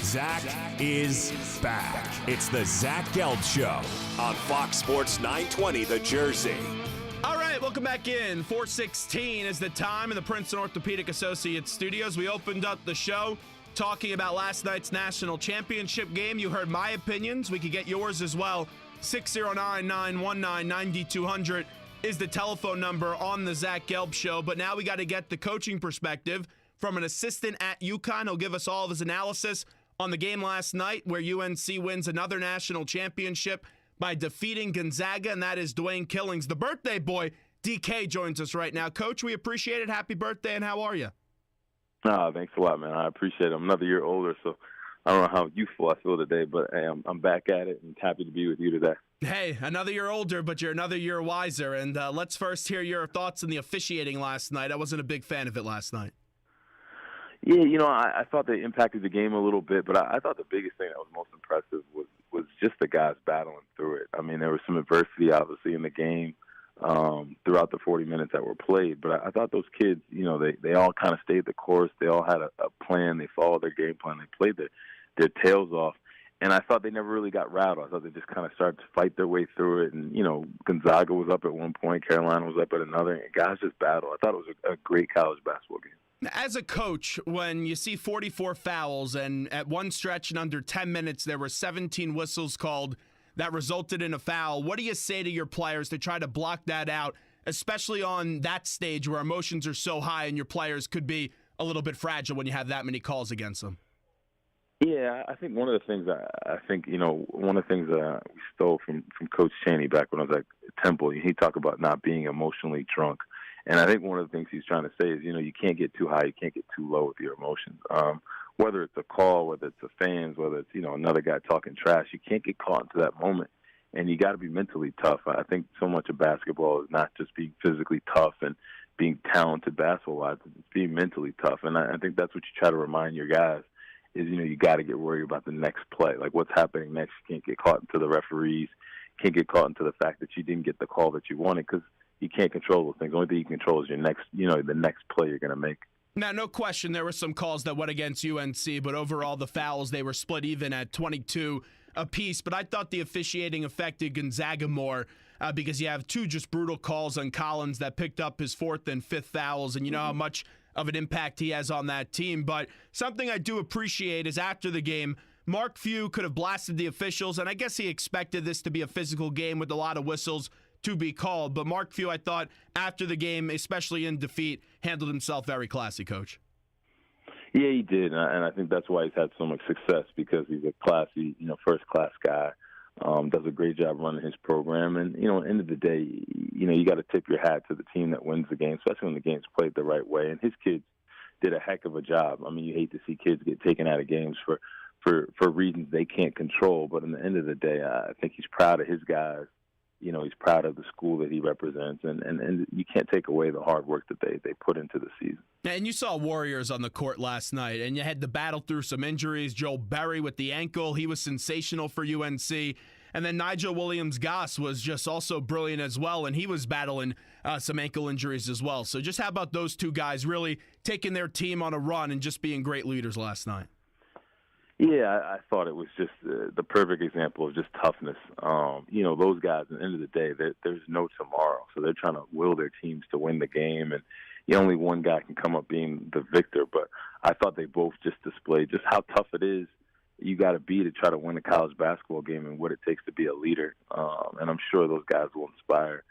Zach is back. It's the Zach Gelb Show on Fox Sports 920, The Jersey. All right, welcome back in. 4:16 is the time in the Princeton Orthopedic Associates studios. We opened up the show talking about last night's national championship game. You heard my opinions. We could get yours as well. 609-919-9200 is the telephone number on the Zach Gelb Show. But now we got to get the coaching perspective from an assistant at UConn. He'll give us all of his analysis on the game last night where UNC wins another national championship by defeating Gonzaga, and that is Dwayne Killings. The birthday boy, DK, joins us right now. Coach, we appreciate it. Happy birthday, and how are you? Thanks a lot, man. I appreciate it. I'm another year older, so I don't know how youthful I feel today, but hey, I'm back at it and happy to be with you today. Hey, another year older, but you're another year wiser. And let's first hear your thoughts on the officiating last night. I wasn't a big fan of it last night. Yeah, I thought they impacted the game a little bit, but I thought the biggest thing that was most impressive was just the guys battling through it. I mean, there was some adversity, obviously, in the game throughout the 40 minutes that were played, but I thought those kids, they all kind of stayed the course. They all had a plan. They followed their game plan. They played their tails off, and I thought they never really got rattled. I thought they just kind of started to fight their way through it, and, Gonzaga was up at one point, Carolina was up at another, and guys just battled. I thought it was a great college basketball game. As a coach, when you see 44 fouls and at one stretch in under 10 minutes there were 17 whistles called that resulted in a foul, what do you say to your players to try to block that out, especially on that stage where emotions are so high and your players could be a little bit fragile when you have that many calls against them? Yeah, I think one of the things we stole from Coach Chaney back when I was at Temple, he talked about not being emotionally drunk. And I think one of the things he's trying to say is, you can't get too high, you can't get too low with your emotions. Whether it's a call, whether it's the fans, whether it's, another guy talking trash, you can't get caught into that moment. And you got to be mentally tough. I think so much of basketball is not just being physically tough and being talented basketball-wise, it's being mentally tough. And I think that's what you try to remind your guys is, you got to get worried about the next play. Like what's happening next, you can't get caught into the referees, can't get caught into the fact that you didn't get the call that you wanted because you can't control those things. The only thing you can control is your next, the next play you're going to make. Now, no question, there were some calls that went against UNC, but overall the fouls, they were split even at 22 apiece. But I thought the officiating affected Gonzaga more because you have two just brutal calls on Collins that picked up his fourth and fifth fouls, and you know how much of an impact he has on that team. But something I do appreciate is after the game, Mark Few could have blasted the officials, and I guess he expected this to be a physical game with a lot of whistles to be called. But Mark Few, I thought, after the game, especially in defeat, handled himself very classy, Coach. Yeah, he did, and I think that's why he's had so much success because he's a classy, first-class guy, does a great job running his program. And, at the end of the day, you got to tip your hat to the team that wins the game, especially when the game's played the right way. And his kids did a heck of a job. I mean, you hate to see kids get taken out of games for reasons they can't control. But in the end of the day, I think he's proud of his guys. He's proud of the school that he represents, and you can't take away the hard work that they put into the season. And you saw Warriors on the court last night, and you had to battle through some injuries. Joel Berry with the ankle, he was sensational for UNC. And then Nigel Williams-Goss was just also brilliant as well, and he was battling some ankle injuries as well. So just how about those two guys really taking their team on a run and just being great leaders last night? Yeah, I thought it was just the perfect example of just toughness. Those guys, at the end of the day, there's no tomorrow. So they're trying to will their teams to win the game, and only one guy can come up being the victor. But I thought they both just displayed just how tough it is you got to be to try to win a college basketball game and what it takes to be a leader. And I'm sure those guys will inspire,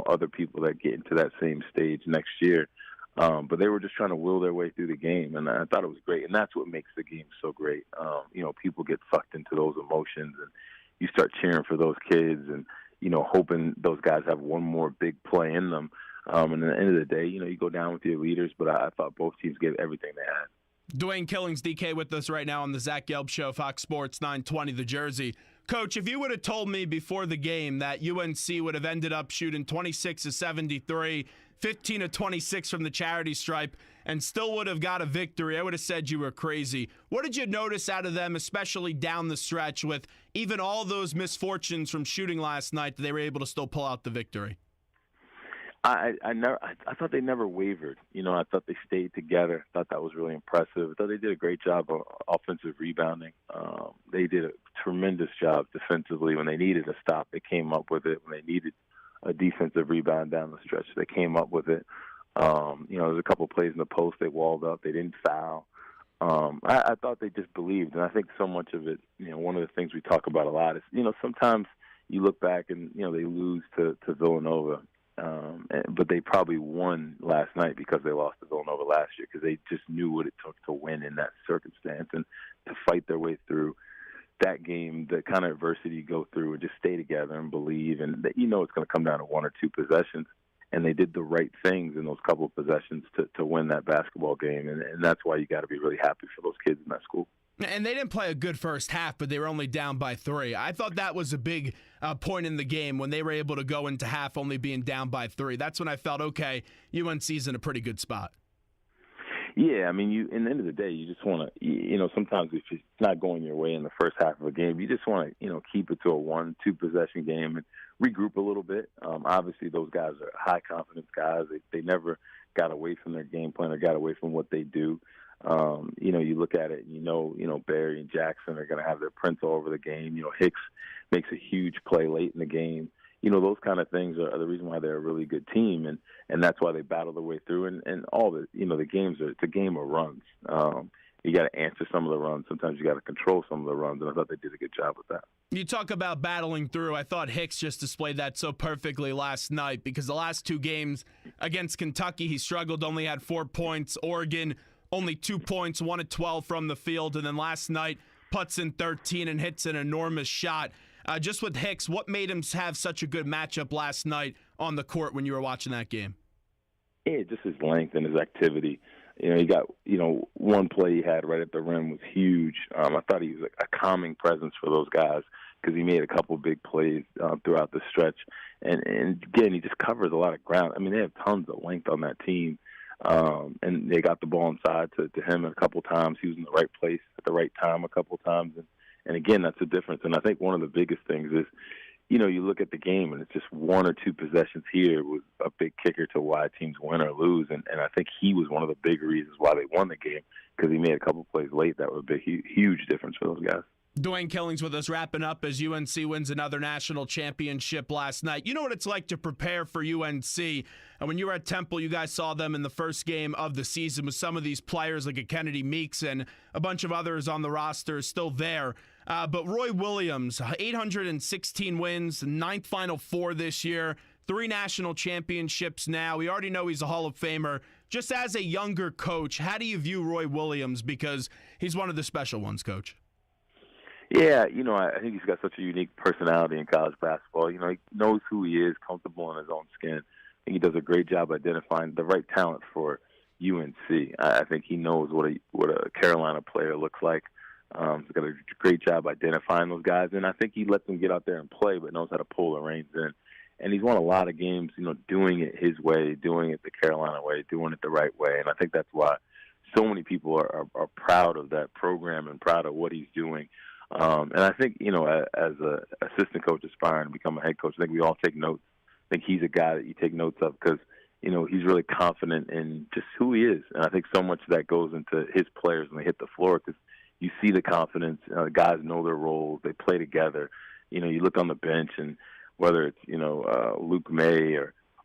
other people that get into that same stage next year. But they were just trying to will their way through the game, and I thought it was great. And that's what makes the game so great. People get sucked into those emotions, and you start cheering for those kids and, hoping those guys have one more big play in them. And at the end of the day, you go down with your leaders, but I thought both teams gave everything they had. Dwayne Killings, DK, with us right now on the Zach Gelb Show, Fox Sports 920, The Jersey. Coach, if you would have told me before the game that UNC would have ended up shooting 26 of 73, 15 of 26 from the charity stripe, and still would have got a victory, I would have said you were crazy. What did you notice out of them, especially down the stretch, with even all those misfortunes from shooting last night, that they were able to still pull out the victory? I thought they never wavered. I thought they stayed together. I thought that was really impressive. I thought they did a great job of offensive rebounding. They did a tremendous job defensively. When they needed a stop, they came up with it. When they needed a defensive rebound down the stretch, they came up with it. There's a couple of plays in the post they walled up. They didn't foul. I thought they just believed, and I think so much of it, one of the things we talk about a lot is, sometimes you look back and, they lose to Villanova, but they probably won last night because they lost to Villanova last year because they just knew what it took to win in that circumstance and to fight their way through that game, the kind of adversity you go through and just stay together and believe, and that it's going to come down to one or two possessions. And they did the right things in those couple of possessions to win that basketball game. And that's why you got to be really happy for those kids in that school. And they didn't play a good first half, but they were only down by 3. I thought that was a big point in the game when they were able to go into half only being down by 3. That's when I felt, okay, UNC's in a pretty good spot. Yeah, in the end of the day, you just want to, sometimes if it's not going your way in the first half of a game, you just want to, keep it to a 1-2 possession game and regroup a little bit. Obviously, those guys are high confidence guys. They never got away from their game plan or got away from what they do. You look at it and Barry and Jackson are going to have their prints all over the game. Hicks makes a huge play late in the game. Those kind of things are the reason why they're a really good team, and that's why they battle their way through. And all the the games it's a game of runs. You got to answer some of the runs. Sometimes you got to control some of the runs, and I thought they did a good job with that. You talk about battling through. I thought Hicks just displayed that so perfectly last night because the last 2 games against Kentucky, he struggled, only had 4 points. Oregon, only 2 points, 1 of 12 from the field. And then last night, puts in 13 and hits an enormous shot. Just with Hicks, what made him have such a good matchup last night on the court when you were watching that game? Yeah, just his length and his activity. He got, one play he had right at the rim was huge. I thought he was a calming presence for those guys because he made a couple big plays throughout the stretch. And again, he just covers a lot of ground. They have tons of length on that team. And they got the ball inside to him a couple times. He was in the right place at the right time a couple times. And again, that's the difference. And I think one of the biggest things is, you look at the game and it's just 1 or 2 possessions here was a big kicker to why teams win or lose. And I think he was one of the big reasons why they won the game because he made a couple plays late that were a big, huge difference for those guys. Dwayne Killings with us wrapping up as UNC wins another national championship last night. You know what it's like to prepare for UNC. And when you were at Temple, you guys saw them in the first game of the season with some of these players like a Kennedy Meeks and a bunch of others on the roster still there. But Roy Williams, 816 wins, 9th Final Four this year, 3 national championships now. We already know he's a Hall of Famer. Just as a younger coach, how do you view Roy Williams? Because he's one of the special ones, Coach. Yeah, I think he's got such a unique personality in college basketball. He knows who he is, comfortable in his own skin. I think he does a great job identifying the right talent for UNC. I think he knows what a Carolina player looks like. He's got a great job identifying those guys, and I think he lets them get out there and play, but knows how to pull the reins in. And he's won a lot of games, doing it his way, doing it the Carolina way, doing it the right way. And I think that's why so many people are proud of that program and proud of what he's doing. And I think, as an assistant coach aspiring to become a head coach, I think we all take notes. I think he's a guy that you take notes of because, he's really confident in just who he is. And I think so much of that goes into his players when they hit the floor because you see the confidence. Guys know their roles. They play together. You look on the bench and whether it's, Luke May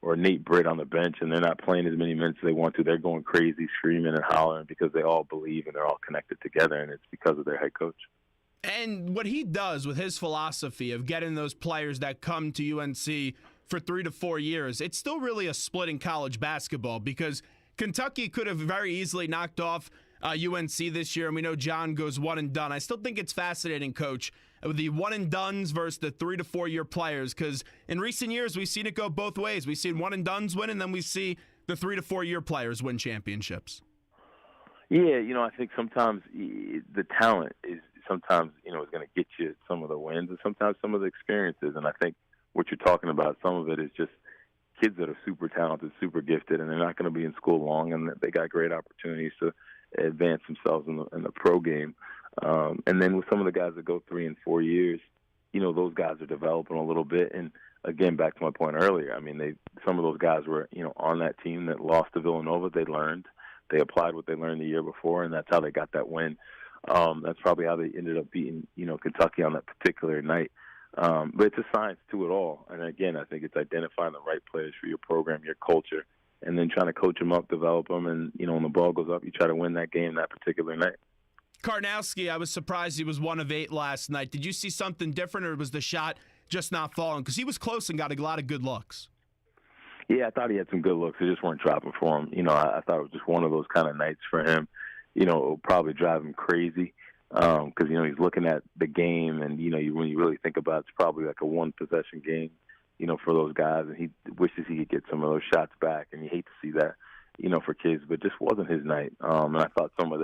or Nate Britt on the bench and they're not playing as many minutes as they want to, they're going crazy, screaming and hollering because they all believe and they're all connected together, and it's because of their head coach. And what he does with his philosophy of getting those players that come to UNC for 3 to 4 years, it's still really a split in college basketball because Kentucky could have very easily knocked off UNC this year, and we know John goes one and done. I still think it's fascinating, Coach, with the one and dones versus the 3 to 4 year players, because in recent years we've seen it go both ways. We've seen one and dones win, and then we see the 3 to 4 year players win championships. Yeah, I think sometimes the talent is sometimes is going to get you some of the wins, and sometimes some of the experiences. And I think what you're talking about, some of it is just kids that are super talented, super gifted, and they're not going to be in school long, and they got great opportunities to advance themselves in the pro game. And then with some of the guys that go 3 and 4 years, those guys are developing a little bit. And again, back to my point earlier, I mean, some of those guys were, on that team that lost to Villanova. They learned. They applied what they learned the year before, and that's how they got that win. That's probably how they ended up beating, Kentucky on that particular night. But it's a science to it all. And, again, I think it's identifying the right players for your program, your culture, and then trying to coach them up, develop them, and, when the ball goes up, you try to win that game that particular night. Karnowski, I was surprised he was 1 of 8 last night. Did you see something different, or was the shot just not falling? Because he was close and got a lot of good looks. Yeah, I thought he had some good looks. They just weren't dropping for him. I thought it was just one of those kind of nights for him. It'll probably drive him crazy because, he's looking at the game, and, when you really think about it, it's probably like a one-possession game, for those guys, and he wishes he could get some of those shots back, and you hate to see that, for kids, but just wasn't his night. And I thought so much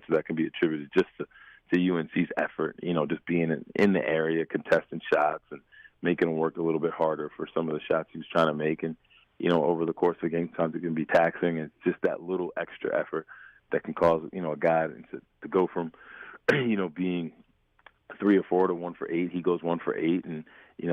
of that can be attributed just to UNC's effort, just being in the area, contesting shots, and making them work a little bit harder for some of the shots he was trying to make. And, over the course of the game, sometimes it can be taxing. And it's just that little extra effort that can cause, a guy to go from, being 3 or 4 to 1 for 8. He goes 1 for 8, and,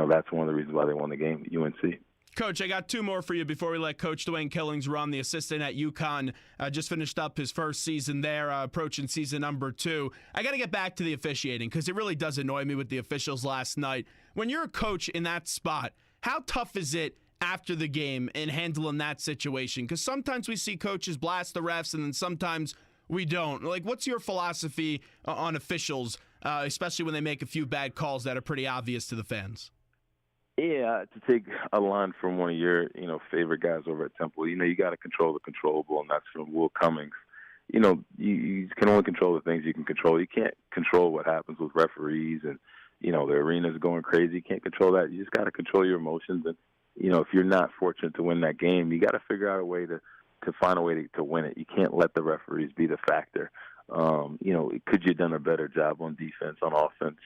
that's one of the reasons why they won the game at UNC. Coach, I got 2 more for you before we let Coach Dwayne Killings run, the assistant at UConn. Just finished up his first season there, approaching season number 2. I got to get back to the officiating because it really does annoy me with the officials last night. When you're a coach in that spot, how tough is it after the game in handling that situation? Because sometimes we see coaches blast the refs and then sometimes we don't. Like, what's your philosophy on officials, especially when they make a few bad calls that are pretty obvious to the fans? Yeah, to take a line from one of your, favorite guys over at Temple, you got to control the controllable, and that's from Will Cummings. You can only control the things you can control. You can't control what happens with referees and, the arena's going crazy. You can't control that. You just got to control your emotions. And, if you're not fortunate to win that game, you got to figure out a way to find a way to win it. You can't let the referees be the factor. Could you have done a better job on defense, on offense?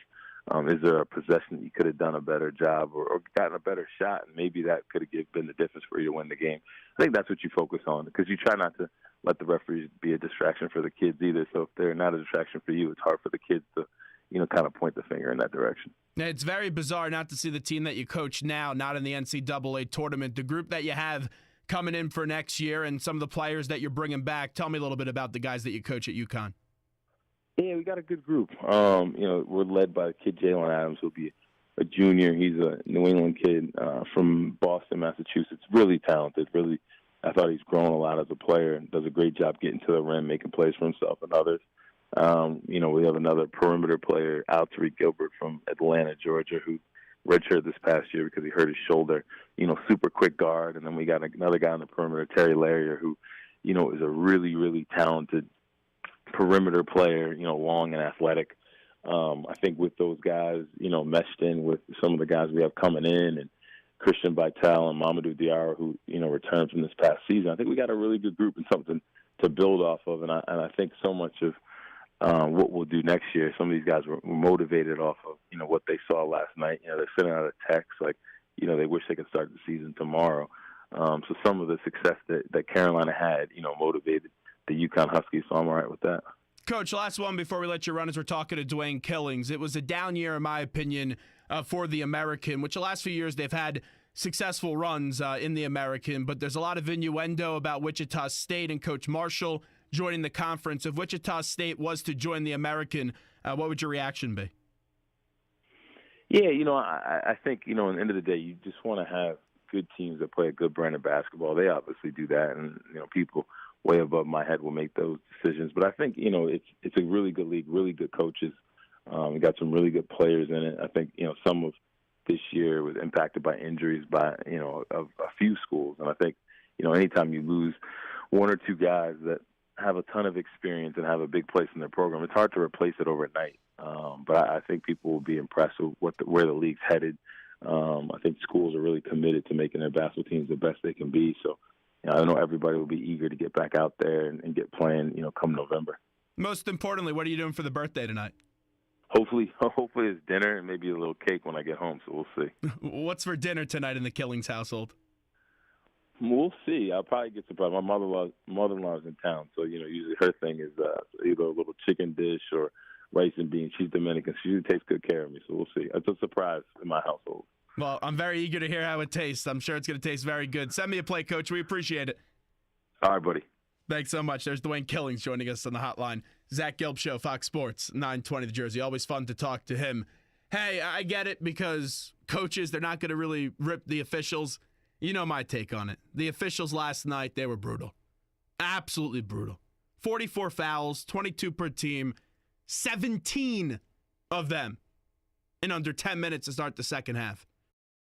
Is there a possession that you could have done a better job or gotten a better shot, and maybe that could have been the difference for you to win the game? I think that's what you focus on because you try not to let the referees be a distraction for the kids either. So if they're not a distraction for you, it's hard for the kids to, kind of point the finger in that direction. It's very bizarre not to see the team that you coach now not in the NCAA tournament. The group that you have coming in for next year and some of the players that you're bringing back. Tell me a little bit about the guys that you coach at UConn. Yeah, we got a good group. We're led by the kid Jalen Adams, who'll be a junior. He's a New England kid from Boston, Massachusetts. Really talented. Really, I thought he's grown a lot as a player and does a great job getting to the rim, making plays for himself and others. We have another perimeter player, Alterique Gilbert from Atlanta, Georgia, who redshirted this past year because he hurt his shoulder. Super quick guard. And then we got another guy on the perimeter, Terry Larrier, who, is a really, really talented perimeter player, long and athletic. I think with those guys, meshed in with some of the guys we have coming in and Christian Vital and Mamadou Diarra, who, returned from this past season, I think we got a really good group and something to build off of. And I think so much of what we'll do next year, some of these guys were motivated off of, what they saw last night. They're sending out a text like, they wish they could start the season tomorrow. So some of the success that Carolina had, motivated the UConn Huskies, so I'm all right with that. Coach, last one before we let you run as we're talking to Dwayne Killings. It was a down year, in my opinion, for the American, which the last few years they've had successful runs in the American, but there's a lot of innuendo about Wichita State and Coach Marshall joining the conference. If Wichita State was to join the American, what would your reaction be? Yeah, I think, at the end of the day, you just want to have good teams that play a good brand of basketball. They obviously do that, and, people way above my head will make those decisions. But I think, it's a really good league, really good coaches. We got some really good players in it. I think, some of this year was impacted by injuries by, a few schools. And I think, anytime you lose one or two guys that have a ton of experience and have a big place in their program, it's hard to replace it overnight. But I think people will be impressed with where the league's headed. I think schools are really committed to making their basketball teams the best they can be. So, I know everybody will be eager to get back out there and get playing, come November. Most importantly, what are you doing for the birthday tonight? Hopefully it's dinner and maybe a little cake when I get home, so we'll see. What's for dinner tonight in the Killings household? We'll see. I'll probably get surprised. My mother-in-law's in town, so, usually her thing is either a little chicken dish or rice and beans. She's Dominican. She usually takes good care of me, so we'll see. It's a surprise in my household. Well, I'm very eager to hear how it tastes. I'm sure it's going to taste very good. Send me a play, Coach. We appreciate it. All right, buddy. Thanks so much. There's Dwayne Killings joining us on the hotline. Zach Gelb Show, Fox Sports, 920 The Jersey. Always fun to talk to him. Hey, I get it because coaches, they're not going to really rip the officials. You know my take on it. The officials last night, they were brutal. Absolutely brutal. 44 fouls, 22 per team, 17 of them in under 10 minutes to start the second half.